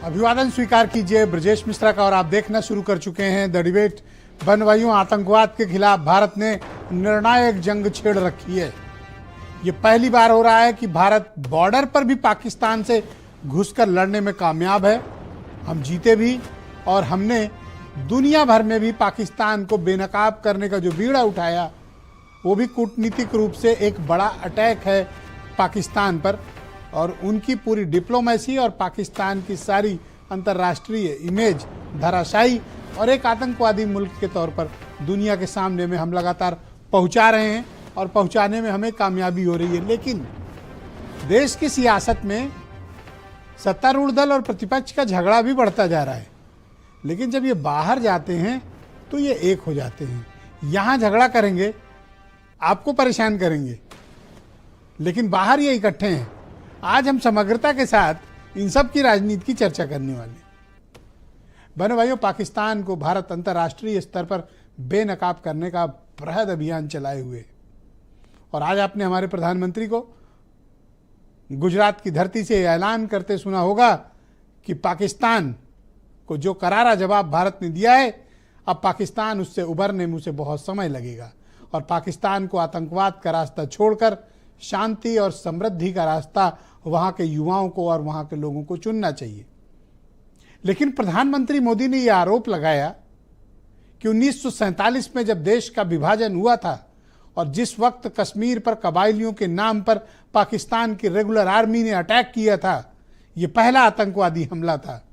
अभिवादन स्वीकार कीजिए ब्रजेश मिश्रा का और आप देखना शुरू कर चुके हैं द डिबेट। बहन भाइयों, आतंकवाद के खिलाफ भारत ने निर्णायक जंग छेड़ रखी है। ये पहली बार हो रहा है कि भारत बॉर्डर पर भी पाकिस्तान से घुसकर लड़ने में कामयाब है। हम जीते भी और हमने दुनिया भर में भी पाकिस्तान को बेनकाब करने का जो बीड़ा उठाया वो भी कूटनीतिक रूप से एक बड़ा अटैक है पाकिस्तान पर, और उनकी पूरी डिप्लोमेसी और पाकिस्तान की सारी अंतर्राष्ट्रीय इमेज धराशायी और एक आतंकवादी मुल्क के तौर पर दुनिया के सामने में हम लगातार पहुंचा रहे हैं और पहुंचाने में हमें कामयाबी हो रही है। लेकिन देश की सियासत में सत्तारूढ़ दल और प्रतिपक्ष का झगड़ा भी बढ़ता जा रहा है, लेकिन जब ये बाहर जाते हैं तो ये एक हो जाते हैं। यहाँ झगड़ा करेंगे, आपको परेशान करेंगे, लेकिन बाहर ये इकट्ठे हैं। आज हम समग्रता के साथ इन सब की राजनीति की चर्चा करने वाले हैं। बहनों भाइयों, पाकिस्तान को भारत अंतर्राष्ट्रीय स्तर पर बेनकाब करने का बृहद अभियान चलाए हुए, और आज आपने हमारे प्रधानमंत्री को गुजरात की धरती से ऐलान करते सुना होगा कि पाकिस्तान को जो करारा जवाब भारत ने दिया है, अब पाकिस्तान उससे उभरने में उसे बहुत समय लगेगा और पाकिस्तान को आतंकवाद का रास्ता छोड़कर शांति और समृद्धि का रास्ता वहां के युवाओं को और वहां के लोगों को चुनना चाहिए। लेकिन प्रधानमंत्री मोदी ने यह आरोप लगाया कि 1947 में जब देश का विभाजन हुआ था और जिस वक्त कश्मीर पर कबायलियों के नाम पर पाकिस्तान की रेगुलर आर्मी ने अटैक किया था, यह पहला आतंकवादी हमला था।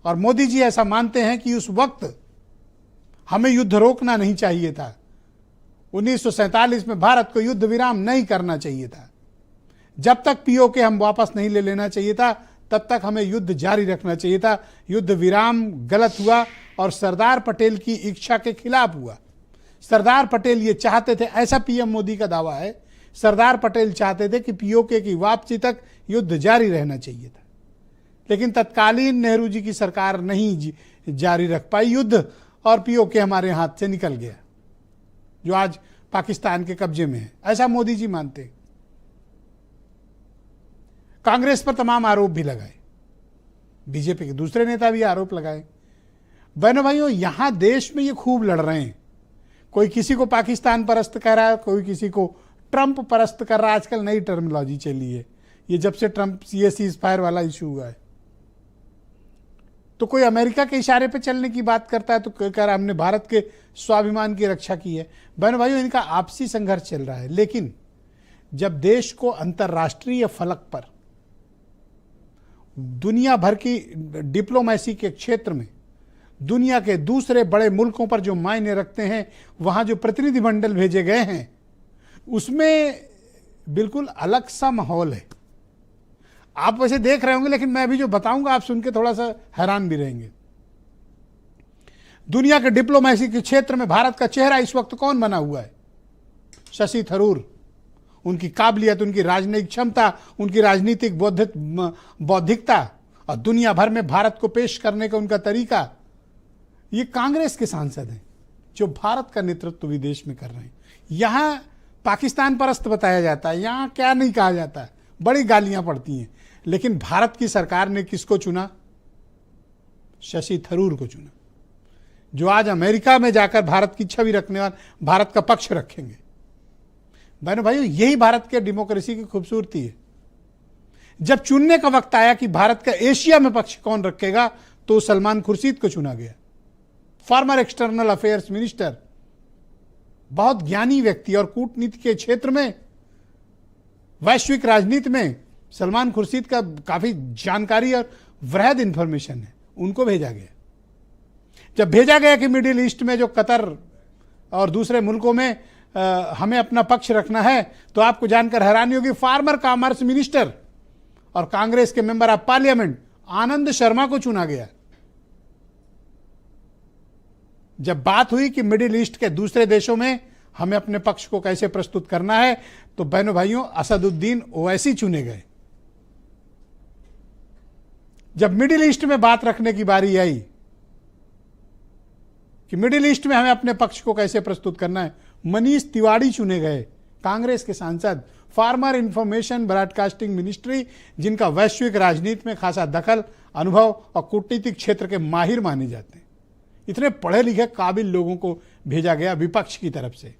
और मोदी जी ऐसा मानते हैं कि उस वक्त हमें युद्ध रोकना नहीं चाहिए था। 1947 में भारत को युद्ध विराम नहीं करना चाहिए था। जब तक पीओके हम वापस नहीं ले लेना चाहिए था, तब तक हमें युद्ध जारी रखना चाहिए था। युद्ध विराम गलत हुआ और सरदार पटेल की इच्छा के खिलाफ हुआ। सरदार पटेल ये चाहते थे, ऐसा पीएम मोदी का दावा है, सरदार पटेल चाहते थे कि पीओके की वापसी तक युद्ध जारी रहना चाहिए था। लेकिन तत्कालीन नेहरू जी की सरकार नहीं जारी रख पाई युद्ध, और पीओके हमारे हाथ से निकल गया, जो आज पाकिस्तान के कब्जे में है। ऐसा मोदी जी मानते हैं। कांग्रेस पर तमाम आरोप भी लगाए, बीजेपी के दूसरे नेता भी आरोप लगाए। बहनों भाइयों, यहां देश में ये खूब लड़ रहे हैं। कोई किसी को पाकिस्तान परस्त कह रहा है, कोई किसी को ट्रंप परस्त कर रहा है। आजकल नई टर्मिनोलॉजी चली है, ये जब से ट्रंप सीज फायर वाला इशू हुआ है। तो कोई अमेरिका के इशारे पे चलने की बात करता है, तो कह रहा हमने भारत के स्वाभिमान की रक्षा की है। बहनों भाइयों, इनका आपसी संघर्ष चल रहा है। लेकिन जब देश को अंतर्राष्ट्रीय फलक पर दुनिया भर की डिप्लोमेसी के क्षेत्र में दुनिया के दूसरे बड़े मुल्कों पर जो मायने रखते हैं, वहां जो प्रतिनिधिमंडल भेजे गए हैं, उसमें बिल्कुल अलग सा माहौल है। आप वैसे देख रहे होंगे, लेकिन मैं अभी जो बताऊंगा आप सुन के थोड़ा सा हैरान भी रहेंगे। दुनिया के डिप्लोमेसी के क्षेत्र में भारत का चेहरा इस वक्त कौन बना हुआ है? शशि थरूर। उनकी काबिलियत, उनकी राजनयिक क्षमता, उनकी राजनीतिक बौद्धिकता और दुनिया भर में भारत को पेश करने का उनका तरीका, ये कांग्रेस के सांसद हैं जो भारत का नेतृत्व विदेश में कर रहे हैं। यहां पाकिस्तान परस्त बताया जाता है, यहां क्या नहीं कहा जाता है, बड़ी गालियां पड़ती हैं। लेकिन भारत की सरकार ने किसको चुना? शशि थरूर को चुना, जो आज अमेरिका में जाकर भारत की छवि रखने वाले, भारत का पक्ष रखेंगे। बहनों भाइयों, यही भारत के डेमोक्रेसी की खूबसूरती है। जब चुनने का वक्त आया कि भारत का एशिया में पक्ष कौन रखेगा, तो सलमान खुर्शीद को चुना गया। फॉर्मर एक्सटर्नल अफेयर्स मिनिस्टर, बहुत ज्ञानी व्यक्ति, और कूटनीति के क्षेत्र में, वैश्विक राजनीति में सलमान खुर्शीद का काफी जानकारी और वृहद इंफॉर्मेशन है, उनको भेजा गया। जब भेजा गया कि मिडिल ईस्ट में जो कतर और दूसरे मुल्कों में हमें अपना पक्ष रखना है, तो आपको जानकर हैरानी होगी, फार्मर कॉमर्स मिनिस्टर और कांग्रेस के member of parliament Anand Sharma को चुना गया। जब बात हुई कि मिडिल ईस्ट के दूसरे देशों में हमें अपने पक्ष को कैसे प्रस्तुत करना है, तो बहनों भाइयों, असदुद्दीन ओवैसी चुने गए। जब मिडिल ईस्ट में बात रखने की बारी आई कि मिडिल ईस्ट में हमें अपने पक्ष को कैसे प्रस्तुत करना है, मनीष तिवारी चुने गए, कांग्रेस के सांसद। फार्मर इंफॉर्मेशन ब्रॉडकास्टिंग मिनिस्ट्री, जिनका वैश्विक राजनीति में खासा दखल, अनुभव और कूटनीतिक क्षेत्र के माहिर माने जाते हैं। इतने पढ़े लिखे काबिल लोगों को भेजा गया विपक्ष की तरफ से।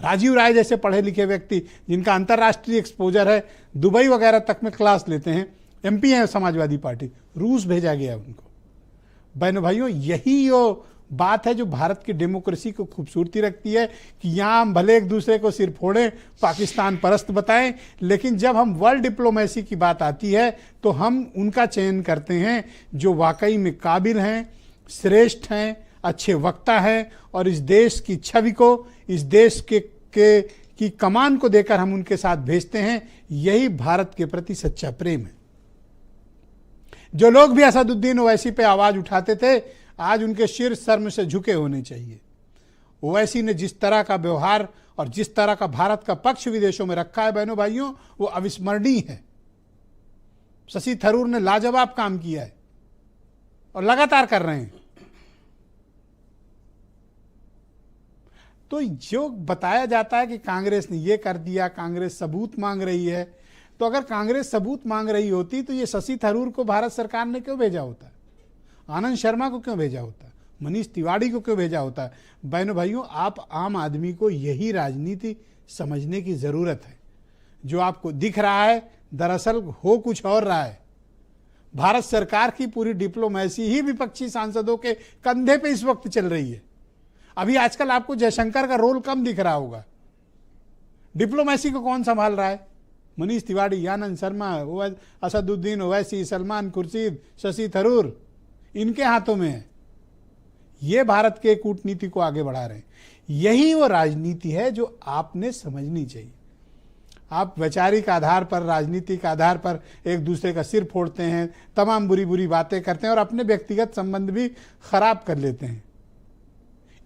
राजीव राय जैसे पढ़े लिखे व्यक्ति जिनका अंतर्राष्ट्रीय एक्सपोजर है, दुबई वगैरह तक में क्लास लेते हैं, एमपी हैं समाजवादी पार्टी, रूस भेजा गया उनको। बहनों भाइयों, यही वो बात है जो भारत की डेमोक्रेसी को खूबसूरती रखती है कि यहाँ हम भले एक दूसरे को सिर फोड़ें, पाकिस्तान परस्त बताएं, लेकिन जब हम वर्ल्ड डिप्लोमेसी की बात आती है तो हम उनका चयन करते हैं जो वाकई में काबिल हैं, श्रेष्ठ हैं, अच्छे वक्ता हैं और इस देश की छवि को, इस देश की कमान को देकर हम उनके साथ भेजते हैं। यही भारत के प्रति सच्चा प्रेम है। जो लोग भी असदुद्दीन ओवैसी पे आवाज उठाते थे, आज उनके सिर शर्म से झुके होने चाहिए। ओवैसी ने जिस तरह का व्यवहार और जिस तरह का भारत का पक्ष विदेशों में रखा है बहनों भाइयों, वो अविस्मरणीय है। शशि थरूर ने लाजवाब काम किया है और लगातार कर रहे हैं। तो जो बताया जाता है कि कांग्रेस ने ये कर दिया, कांग्रेस सबूत मांग रही है, तो अगर कांग्रेस सबूत मांग रही होती तो ये शशि थरूर को भारत सरकार ने क्यों भेजा होता, आनंद शर्मा को क्यों भेजा होता, मनीष तिवारी को क्यों भेजा होता। बहनों भाइयों, आप आम आदमी को यही राजनीति समझने की जरूरत है। जो आपको दिख रहा है दरअसल हो कुछ और रहा है। भारत सरकार की पूरी डिप्लोमेसी ही विपक्षी सांसदों के कंधे पे इस वक्त चल रही है। अभी आजकल आपको जयशंकर का रोल कम दिख रहा होगा। डिप्लोमेसी को कौन संभाल रहा है? मनीष तिवारी, आनंद शर्मा, असदुद्दीन ओवैसी, सलमान खुर्शीद, शशि थरूर, इनके हाथों में है। ये भारत के कूटनीति को आगे बढ़ा रहे हैं। यही वो राजनीति है जो आपने समझनी चाहिए। आप वैचारिक आधार पर, राजनीतिक आधार पर एक दूसरे का सिर फोड़ते हैं, तमाम बुरी बुरी बातें करते हैं और अपने व्यक्तिगत संबंध भी खराब कर लेते हैं।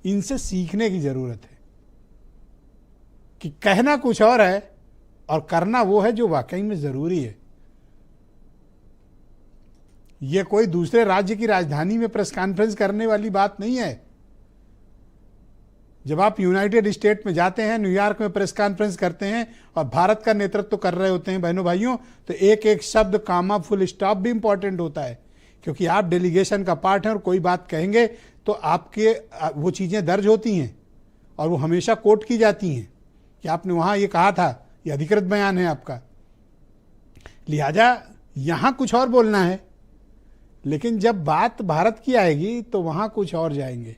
इनसे सीखने की जरूरत है कि कहना कुछ और है और करना वो है जो वाकई में जरूरी है। यह कोई दूसरे राज्य की राजधानी में प्रेस कॉन्फ्रेंस करने वाली बात नहीं है। जब आप यूनाइटेड स्टेट में जाते हैं, न्यूयॉर्क में प्रेस कॉन्फ्रेंस करते हैं और भारत का नेतृत्व कर रहे होते हैं बहनों भाइयों, तो एक एक शब्द, कामा, फुल स्टॉप भी इंपॉर्टेंट होता है, क्योंकि आप डेलीगेशन का पार्ट हैं और कोई बात कहेंगे तो आपके वो चीज़ें दर्ज होती हैं और वो हमेशा कोट की जाती हैं कि आपने वहाँ ये कहा था, ये अधिकृत बयान है आपका। लिहाजा यहाँ कुछ और बोलना है, लेकिन जब बात भारत की आएगी तो वहाँ कुछ और जाएंगे।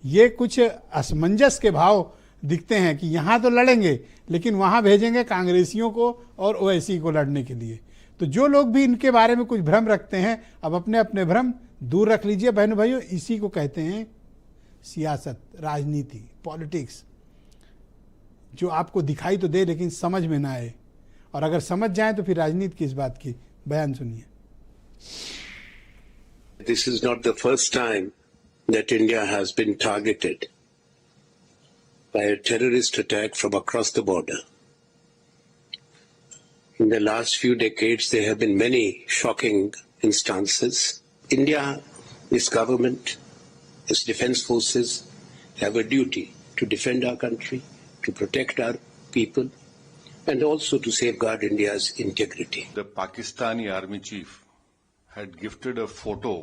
ये कुछ असमंजस के भाव दिखते हैं कि यहाँ तो लड़ेंगे लेकिन वहाँ भेजेंगे कांग्रेसियों को और ओवैसी को लड़ने के लिए। तो जो लोग भी इनके बारे में कुछ भ्रम रखते हैं, अब अपने अपने भ्रम दूर रख लीजिए बहनों भाइयों। इसी को कहते हैं सियासत, राजनीति, पॉलिटिक्स। जो आपको दिखाई तो दे लेकिन समझ में ना आए, और अगर समझ जाए तो फिर राजनीति किस बात की। बयान सुनिए। This is not the first time that India has been targeted by a terrorist attack from across the border. In the last few decades, there have been many shocking instances. India, its government, its defense forces have a duty to defend our country, to protect our people, and also to safeguard India's integrity. The Pakistani army chief had gifted a photo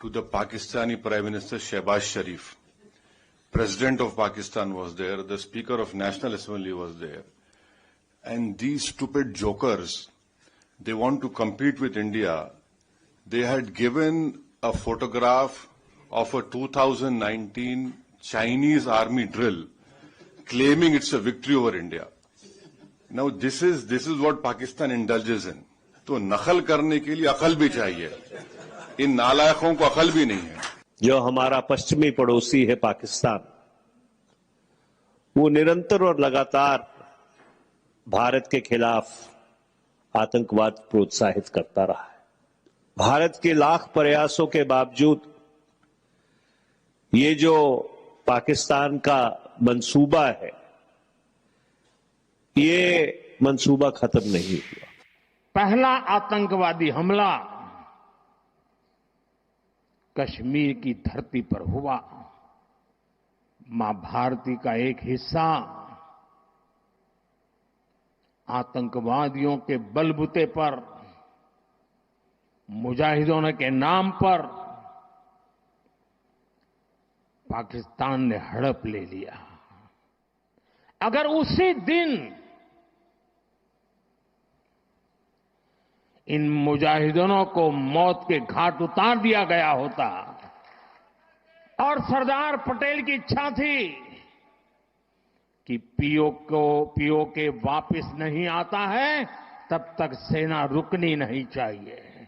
to the Pakistani Prime Minister Shehbaz Sharif. President of Pakistan was there, the Speaker of National Assembly was there. And these stupid jokers, they want to compete with India. They had given a photograph of a 2019 Chinese army drill, claiming it's a victory over India. Now this is what Pakistan indulges in. तो नकल करने के लिए अकल भी चाहिए, इन नालायकों को अकल भी नहीं है। जो हमारा पश्चिमी पड़ोसी है पाकिस्तान, वो निरंतर और लगातार भारत के खिलाफ आतंकवाद प्रोत्साहित करता रहा है। भारत के लाख प्रयासों के बावजूद ये जो पाकिस्तान का मंसूबा है, ये मंसूबा खत्म नहीं हुआ। पहला आतंकवादी हमला कश्मीर की धरती पर हुआ। मां भारती का एक हिस्सा आतंकवादियों के बलबूते पर, मुजाहिदों के नाम पर पाकिस्तान ने हड़प ले लिया। अगर उसी दिन इन मुजाहिदों को मौत के घाट उतार दिया गया होता और सरदार पटेल की इच्छा थी कि पीओके वापस नहीं आता है तब तक सेना रुकनी नहीं चाहिए,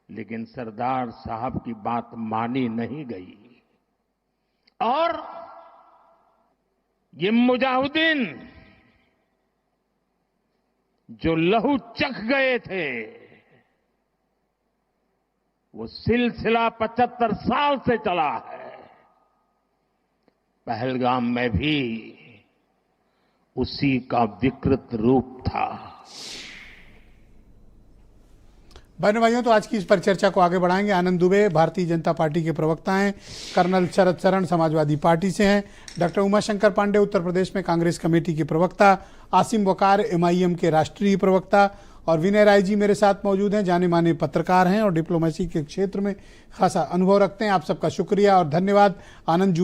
लेकिन सरदार साहब की बात मानी नहीं गई और ये मुजाहिदीन जो लहू चख गए थे वो सिलसिला 75 साल से चला है। पहलगाम में भी उसी का विकृत रूप था। बहन भाइयों, तो आज की इस पर चर्चा को आगे बढ़ाएंगे। आनंद दुबे भारतीय जनता पार्टी के प्रवक्ता हैं, कर्नल शरद शरण समाजवादी पार्टी से हैं, डॉक्टर उमाशंकर पांडे उत्तर प्रदेश में कांग्रेस कमेटी के प्रवक्ता, आसिम वकार एमआईएम के राष्ट्रीय प्रवक्ता और विनय राय जी मेरे साथ मौजूद हैं, जाने माने पत्रकार हैं और डिप्लोमेसी के क्षेत्र में खासा अनुभव रखते हैं। आप सबका शुक्रिया और धन्यवाद। आनंद